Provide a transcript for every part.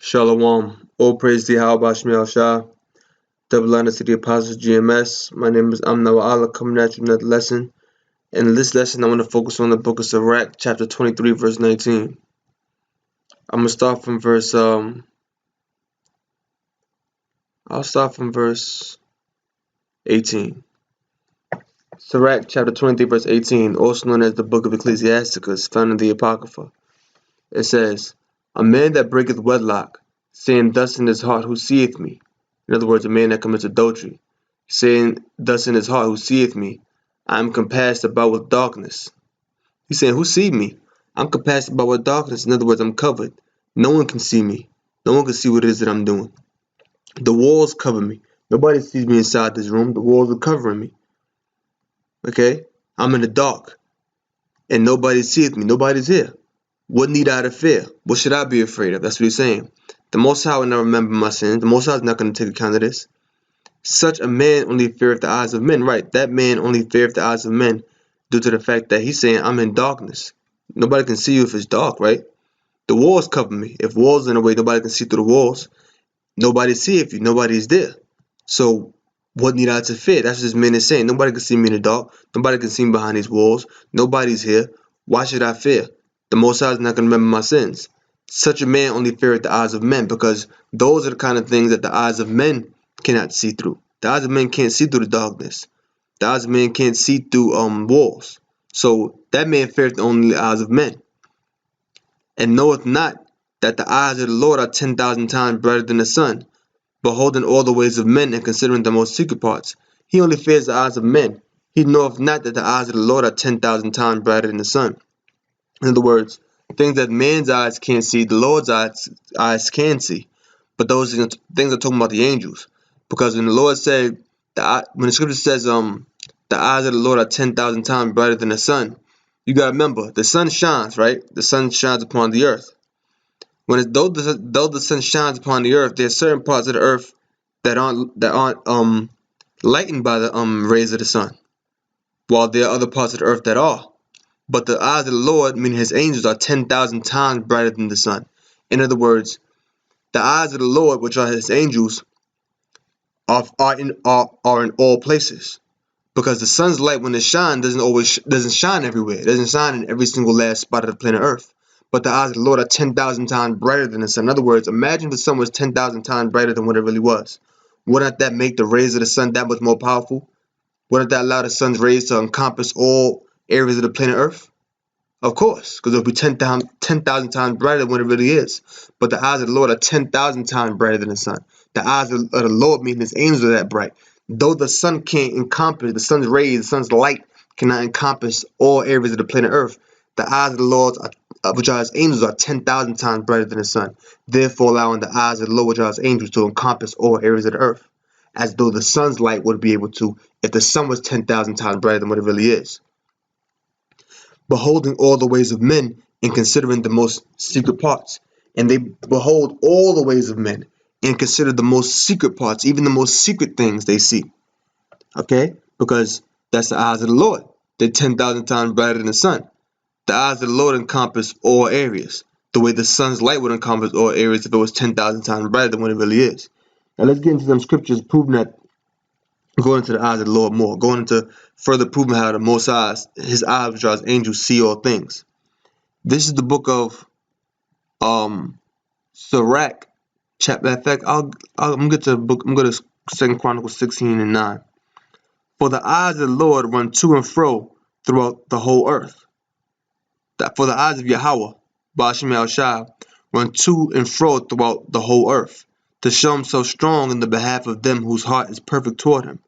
Shalom. All praise to Yahweh Shemiel Shah. Double honor to the Apostles GMS. My name is Amna Allah, coming at you with another lesson. In this lesson, I want to focus on the book of Sirach, chapter 23, verse 19. I'm going to start from verse, I'll start from verse 18. Sirach, chapter 23, verse 18, also known as the book of Ecclesiasticus, found in the Apocrypha. It says, "A man that breaketh wedlock, saying thus in his heart, who seeth me?" In other words, a man that commits adultery, saying thus in his heart, who seeth me? I am compassed about with darkness. He's saying, who see me? I'm compassed about with darkness. In other words, I'm covered. No one can see me. No one can see what it is that I'm doing. The walls cover me. Nobody sees me inside this room. The walls are covering me. Okay? I'm in the dark. And nobody seeth me. Nobody's here. What need I to fear? What should I be afraid of? That's what he's saying. The Most High will not remember my sins. The Most High is not going to take account of this. Such a man only feareth the eyes of men. Right, that man only feareth the eyes of men due to the fact that he's saying, I'm in darkness. Nobody can see you if it's dark, right? The walls cover me. If walls are in the way, nobody can see through the walls. Nobody see if you. Nobody's there. So what need I to fear? That's what this man is saying. Nobody can see me in the dark. Nobody can see me behind these walls. Nobody's here. Why should I fear? The Most High is not going to remember my sins. Such a man only feareth the eyes of men, because those are the kind of things that the eyes of men cannot see through. The eyes of men can't see through the darkness. The eyes of men can't see through walls. So that man feareth only the eyes of men. And knoweth not that the eyes of the Lord are 10,000 times brighter than the sun, beholding all the ways of men and considering the most secret parts. He only fears the eyes of men. He knoweth not that the eyes of the Lord are 10,000 times brighter than the sun. In other words, things that man's eyes can't see, the Lord's eyes can see. But those things are talking about the angels. Because when the Lord said, when the scripture says, the eyes of the Lord are 10,000 times brighter than the sun, you got to remember, the sun shines, right? The sun shines upon the earth. Though the sun shines upon the earth, there are certain parts of the earth that aren't lightened by the rays of the sun, while there are other parts of the earth that are. But the eyes of the Lord, meaning his angels, are 10,000 times brighter than the sun. In other words, the eyes of the Lord, which are his angels, are in all places. Because the sun's light, when it shines, doesn't shine everywhere. It doesn't shine in every single last spot of the planet Earth. But the eyes of the Lord are 10,000 times brighter than the sun. In other words, imagine if the sun was 10,000 times brighter than what it really was. Wouldn't that make the rays of the sun that much more powerful? Wouldn't that allow the sun's rays to encompass all areas of the planet Earth? Of course, because it'll be 10,000 times brighter than what it really is. But the eyes of the Lord are 10,000 times brighter than the sun. The eyes of the Lord, meaning his angels, are that bright. Though the sun can't encompass, the sun's rays, the sun's light cannot encompass all areas of the planet Earth, the eyes of the Lord, which are his angels, are 10,000 times brighter than the sun, therefore allowing the eyes of the Lord, which are his angels, to encompass all areas of the earth, as though the sun's light would be able to if the sun was 10,000 times brighter than what it really is. Beholding all the ways of men and considering the most secret parts. And they behold all the ways of men and consider the most secret parts, even the most secret things they see. Okay? Because that's the eyes of the Lord. They're 10,000 times brighter than the sun. The eyes of the Lord encompass all areas, the way the sun's light would encompass all areas if it was 10,000 times brighter than what it really is. Now let's get into some scriptures proving that, going into the eyes of the Lord more, going into further proving how the Most High, his eyes, which are his angels, see all things. This is the book of Sirach, chapter. In fact, I'm gonna get to the book. I'm going to 2 Chronicles 16 and 9. For the eyes of the Lord run to and fro throughout the whole earth. For the eyes of Yahweh, Ba'ashem El-Shai, run to and fro throughout the whole earth, to show himself strong in the behalf of them whose heart is perfect toward him.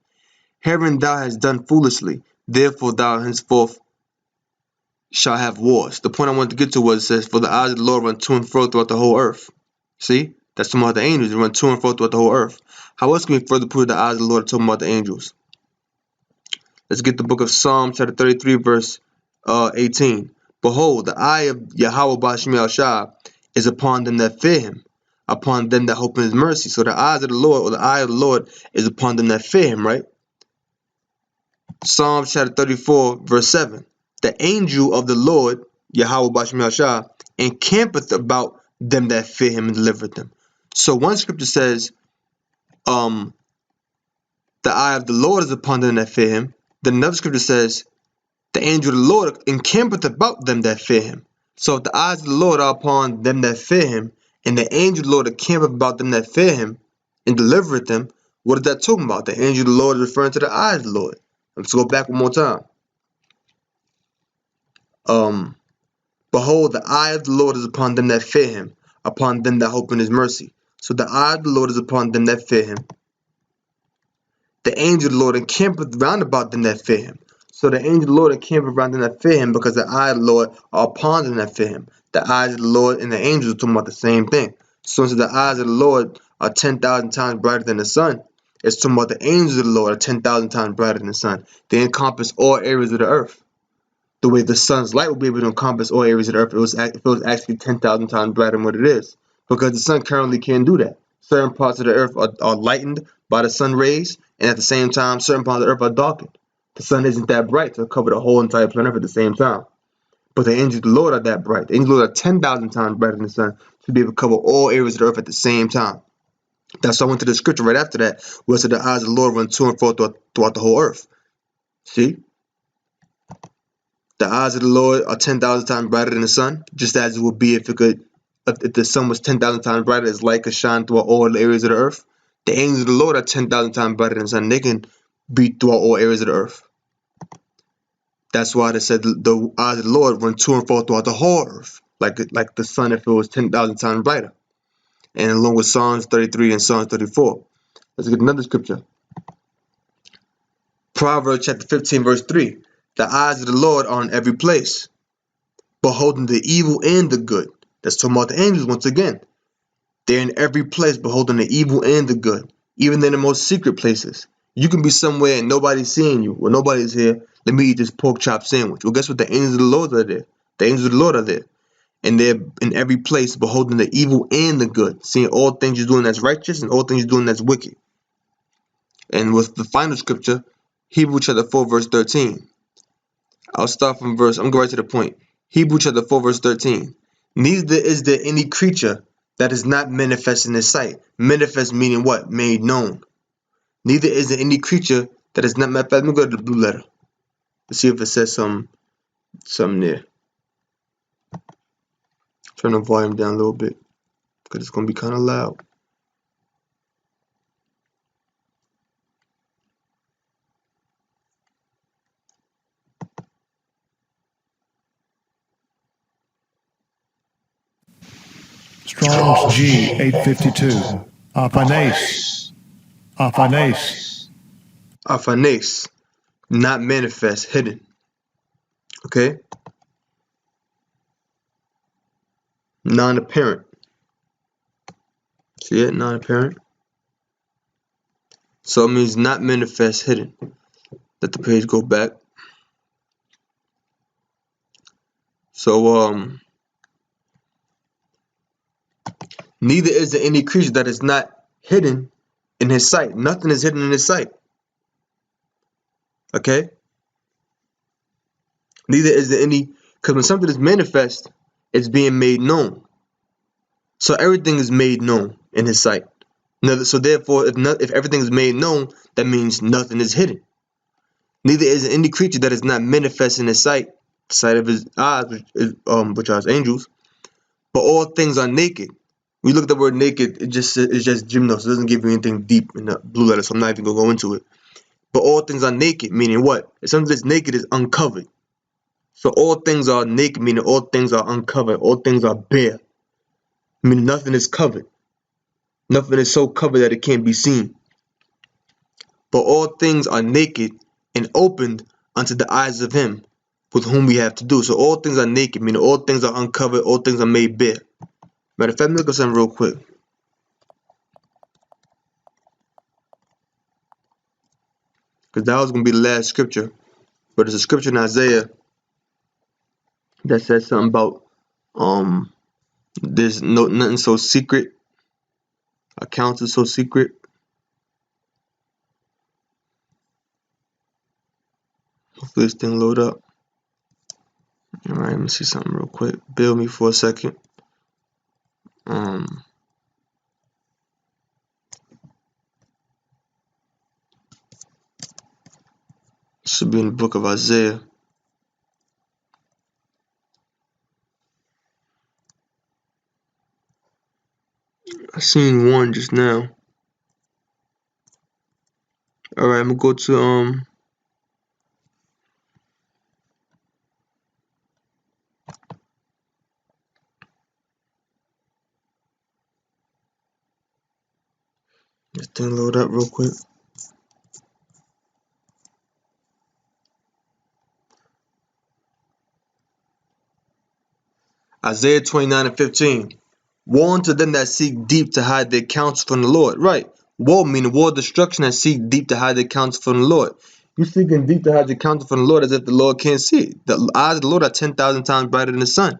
Herein thou hast done foolishly, therefore thou henceforth shall have wars. The point I wanted to get to was, it says, for the eyes of the Lord run to and fro throughout the whole earth. See? That's talking about the angels. They run to and fro throughout the whole earth. How else can we further prove the eyes of the Lord are talking about the angels? Let's get the book of Psalm chapter 33 verse 18. Behold, the eye of Yahweh Ba'ashem El-Shai is upon them that fear him, upon them that hope in his mercy. So the eyes of the Lord, or the eye of the Lord, is upon them that fear him, right? Psalm chapter 34 verse 7. The angel of the Lord, Yahweh Ba'ashem El-Shai, encampeth about them that fear him and delivereth them. So one scripture says, the eye of the Lord is upon them that fear him. Then another scripture says, the angel of the Lord encampeth about them that fear him. So if the eyes of the Lord are upon them that fear him, and the angel of the Lord encampeth about them that fear him, and delivereth them, what is that talking about? The angel of the Lord is referring to the eyes of the Lord. Let's go back one more time. Behold, the eye of the Lord is upon them that fear him, upon them that hope in his mercy. So the eye of the Lord is upon them that fear him. The angel of the Lord encampeth round about them that fear him. So the angel of the Lord encampeth round them that fear him, because the eyes of the Lord are upon them that fear him. The eyes of the Lord and the angels are talking about the same thing. So since the eyes of the Lord are 10,000 times brighter than the sun, it's talking about the angels of the Lord are 10,000 times brighter than the sun. They encompass all areas of the earth. The way the sun's light will be able to encompass all areas of the earth if it was actually 10,000 times brighter than what it is. Because the sun currently can't do that. Certain parts of the earth are lightened by the sun rays, and at the same time, certain parts of the earth are darkened. The sun isn't that bright to cover the whole entire planet at the same time. But the angels of the Lord are that bright. The angels of the Lord are 10,000 times brighter than the sun to be able to cover all areas of the earth at the same time. That's why I went to the scripture right after that, where it said the eyes of the Lord run to and fro throughout the whole earth. See? The eyes of the Lord are 10,000 times brighter than the sun, just as it would be if the sun was 10,000 times brighter, its light could shine throughout all the areas of the earth. The angels of the Lord are 10,000 times brighter than the sun. They can be throughout all areas of the earth. That's why they said the eyes of the Lord run to and fro throughout the whole earth, like the sun if it was 10,000 times brighter. And along with Psalms 33 and Psalms 34. Let's get another scripture. Proverbs chapter 15, verse 3. The eyes of the Lord are in every place, beholding the evil and the good. That's talking about the angels once again. They're in every place, beholding the evil and the good, even in the most secret places. You can be somewhere and nobody's seeing you, or nobody's here. Let me eat this pork chop sandwich. Well, guess what? The angels of the Lord are there. The angels of the Lord are there. And they're in every place, beholding the evil and the good, seeing all things you're doing that's righteous and all things you're doing that's wicked. And with the final scripture, Hebrews chapter 4, verse 13. I'm going right to the point. Hebrews chapter 4, verse 13. Neither is there any creature that is not manifest in his sight. Manifest meaning what? Made known. Neither is there any creature that is not manifest. Let me go to the blue letter. Let's see if it says something there. Turn the volume down a little bit, because it's going to be kind of loud. Strong's G 852. Aphanes. Aphanes. Aphanes, not manifest, hidden. Okay? Non-apparent. See it? Non-apparent. So it means not manifest, hidden. Let the page go back. So, neither is there any creature that is not hidden in his sight. Nothing is hidden in his sight. Okay? Neither is there any, because when something is manifest, it's being made known. So everything is made known in his sight. So therefore, if everything is made known, that means nothing is hidden. Neither is there any creature that is not manifest in his sight, the sight of his eyes, which are his angels. But all things are naked. When you look at the word naked, it's just gymnos. It doesn't give you anything deep in the blue letter, so I'm not even gonna go into it. But all things are naked, meaning what? If something that's naked is uncovered. So all things are naked, meaning all things are uncovered. All things are bare, meaning nothing is covered. Nothing is so covered that it can't be seen. But all things are naked and opened unto the eyes of him with whom we have to do. So all things are naked, meaning all things are uncovered, all things are made bare. Matter of fact, let me look at something real quick. Because that was going to be the last scripture. But there's a scripture in Isaiah that says something about there's nothing so secret. Accounts is so secret. Hopefully this thing load up. Alright, let me see something real quick. Bear with me for a second. should be in the book of Isaiah. I seen one just now. Alright, I'm gonna go to this thing load up real quick. Isaiah 29:15. Woe unto them that seek deep to hide their counsel from the Lord. Right. Woe meaning war, destruction, that seek deep to hide their counsel from the Lord. You seeking deep to hide your counsel from the Lord as if the Lord can't see it. The eyes of the Lord are 10,000 times brighter than the sun.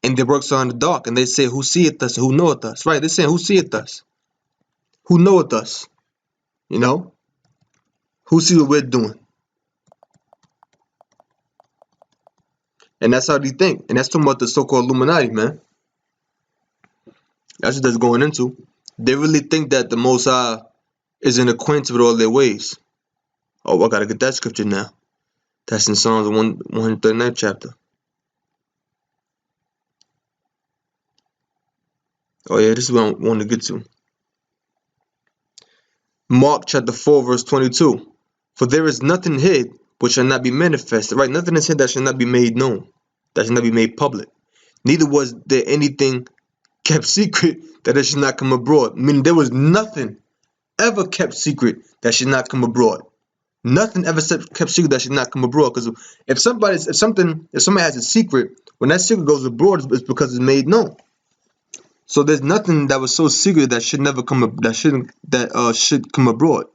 And their works are in the dark. And they say, who seeth us? Who knoweth us? Right. They're saying, who seeth us? Who knoweth us? You know? Who see what we're doing? And that's how they think. And that's talking about the so-called Illuminati, man. That's what that's going into. They really think that the Most High isn't acquainted with all their ways. Oh, I gotta get that scripture now. That's in Psalms 139th chapter. Oh yeah, this is what I want to get to. Mark chapter 4 verse 22. For there is nothing hid which shall not be manifested. Right, nothing is hid that shall not be made known. That shall not be made public. Neither was there anything kept secret that it should not come abroad. Meaning there was nothing ever kept secret that should not come abroad. Nothing ever kept secret that should not come abroad. Because if somebody has a secret, when that secret goes abroad, it's because it's made known. So there's nothing that was so secret that should never come should come abroad.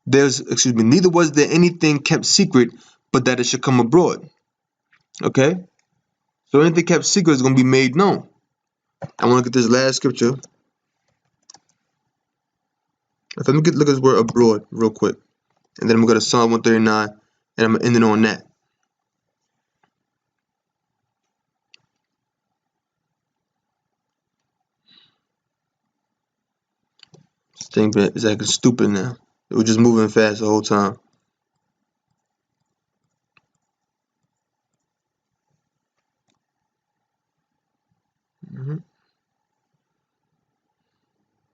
Neither was there anything kept secret, but that it should come abroad. Okay? So anything kept secret is going to be made known. I want to get this last scripture. Let me look at this word abroad real quick. And then I'm going to go to Psalm 139, and I'm going to end it on that. This thing is acting stupid now. It was just moving fast the whole time.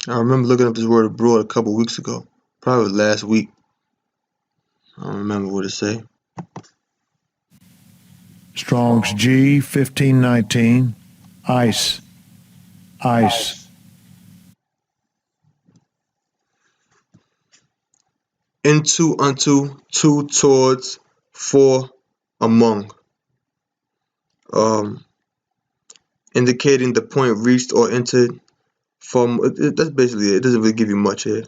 I remember looking up this word abroad a couple weeks ago. Probably last week. I don't remember what it say. Strong's G 1519. Ice. Ice. Into, unto, to, towards, for, among. Indicating the point reached or entered from. That's basically it. It doesn't really give you much here.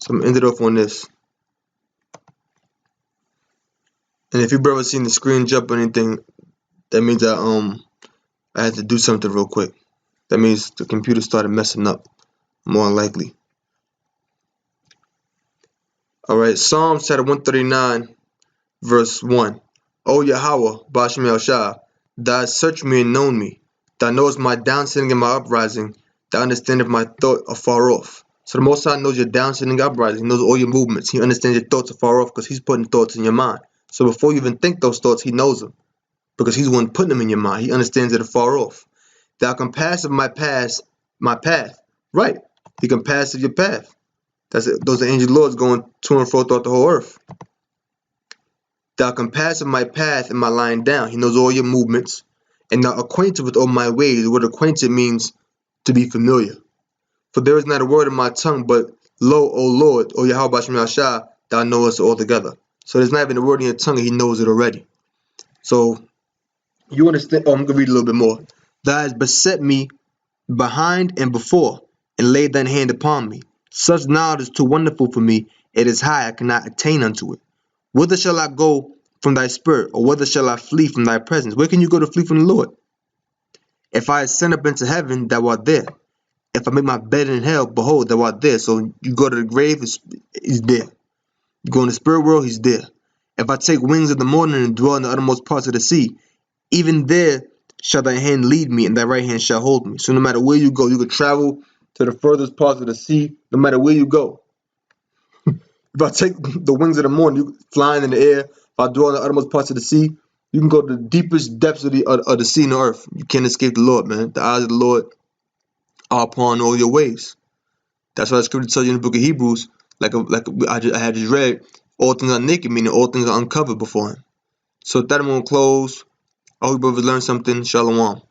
So I'm ended off on this. And if you've ever seen the screen jump or anything, that means I had to do something real quick. That means the computer started messing up, more likely. Alright, Psalms chapter 139, verse 1. O Yahweh, Bashem El-Shah, thou hast searched me and known me. Thou knowest my downsitting and my uprising. Thou understandest my thought afar off. So the Most High knows your downsitting and uprising. He knows all your movements. He understands your thoughts afar off because he's putting thoughts in your mind. So before you even think those thoughts, he knows them. Because he's the one putting them in your mind. He understands it afar off. Thou compassest my path. Right. He compasseth your path. Those are angel lords going to and fro throughout the whole earth. Thou compassest my path and my lying down. He knows all your movements. And thou acquainted with all my ways. The word acquainted means to be familiar. For there is not a word in my tongue, but lo, O Lord, O Yahweh Bashem El-Shah, thou knowest it altogether. So there's not even a word in your tongue, and he knows it already. So you understand. I'm going to read a little bit more. Thou hast beset me behind and before, and laid thine hand upon me. Such knowledge is too wonderful for me. It is high, I cannot attain unto it. Whither shall I go from thy spirit, or whither shall I flee from thy presence? Where can you go to flee from the Lord? If I ascend up into heaven, thou art there. If I make my bed in hell, behold, thou art there. So you go to the grave, he's there. You go in the spirit world, he's there. If I take wings of the morning and dwell in the uttermost parts of the sea, even there shall thy hand lead me, and thy right hand shall hold me. So no matter where you go, you could travel to the furthest parts of the sea, no matter where you go. If I take the wings of the morning, you flying in the air. If I dwell in the uttermost parts of the sea, you can go to the deepest depths of the sea and the earth. You can't escape the Lord, man. The eyes of the Lord are upon all your ways. That's why the scripture tells you in the book of Hebrews, I had just read, all things are naked, meaning all things are uncovered before him. So with that, I'm going to close. I hope you brothers learned something. Shalom.